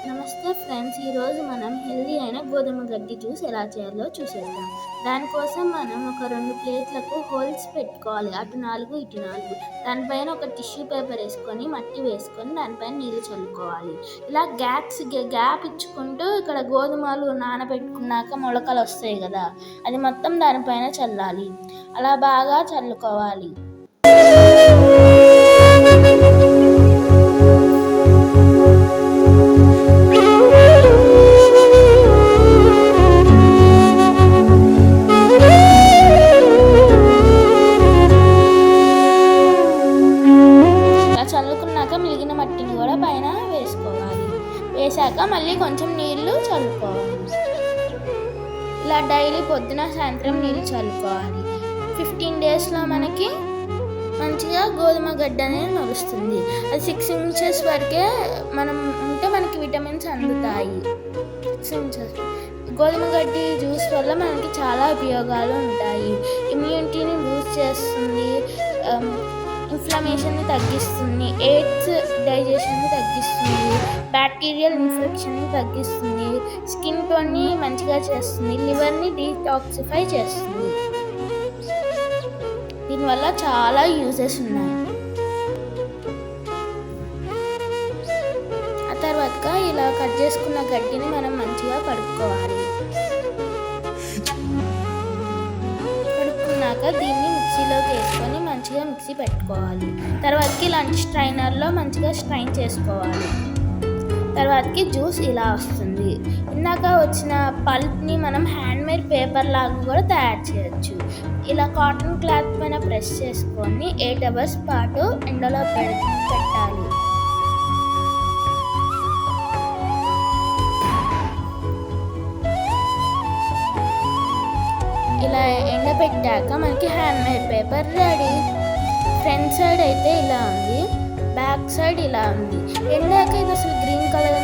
నమస్తే ఫ్రెండ్స్, ఈరోజు మనం హెల్దీ అయిన గోధుమ గడ్డి జ్యూస్ ఎలా చేయాలో చూసేద్దాం. దానికోసం మనం ఒక 2 ప్లేట్లకు హోల్స్ పెట్టుకోవాలి. అటు 4 ఇటు 4. దానిపైన ఒక టిష్యూ పేపర్ వేసుకొని మట్టి వేసుకొని దానిపైన నీళ్ళు చల్లుకోవాలి. ఇలా గ్యాప్ ఇచ్చుకుంటూ ఇక్కడ గోధుమలు నానబెట్టుకున్నాక మొలకలు వస్తాయి కదా, అది మొత్తం దానిపైన చల్లాలి. అలా బాగా చల్లుకోవాలి. చల్లుకున్నాక మిగిలిన మట్టిని కూడా పైన వేసుకోవాలి. వేసాక మళ్ళీ కొంచెం నీళ్లు చల్లుకోవాలి. ఇలా డైలీ పొద్దున సాయంత్రం నీళ్ళు చల్లుకోవాలి. 15 డేస్లో మనకి మంచిగా గోధుమ గడ్డ అనేది మొలుస్తుంది. అది 6 ఇంచెస్ వరకే మనం ఉంటే మనకి విటమిన్స్ అందుతాయి. 6 ఇంచెస్ గోధుమ గడ్డి జ్యూస్ వల్ల మనకి చాలా ఉపయోగాలు ఉంటాయి. ఇమ్యూనిటీని బూస్ట్ చేస్తుంది, ఇన్ఫ్లమేషన్ని తగ్గిస్తుంది, ఎయిడ్స్ డైజెషన్ని తగ్గిస్తుంది, బ్యాక్టీరియల్ ఇన్ఫెక్షన్ని తగ్గిస్తుంది, స్కిన్ టోన్ని మంచిగా చేస్తుంది, లివర్ని డీటాక్సిఫై చేస్తుంది. దీనివల్ల చాలా యూజెస్ ఉన్నాయి. ఆ తర్వాత ఇలా కట్ చేసుకున్న గడ్డిని మనం మంచిగా కడుక్కోవాలి. కడుక్కున్నాక దీన్ని మిక్సీలోకి వేసుకొని మంచిగా మిక్సీ పెట్టుకోవాలి. తర్వాతకి లంచ్ స్ట్రైనర్లో మంచిగా స్ట్రైన్ చేసుకోవాలి. తర్వాతకి జ్యూస్ ఇలా వస్తుంది. ఇందాక వచ్చిన పల్ప్ని మనం హ్యాండ్మేడ్ పేపర్ లాగా కూడా తయారు చేయొచ్చు. ఇలా కాటన్ క్లాత్ పైన ప్రెస్ చేసుకొని 8 అవర్స్ పాటు ఎండలో పెట్టాలి. ఇలా ఎండబెట్టాక మనకి handmade paper ready. Front side అయితే ఇలా ఉంది, బ్యాక్ సైడ్ ఇలా ఉంది. ఎండాక ఇది అసలు గ్రీన్ కలర్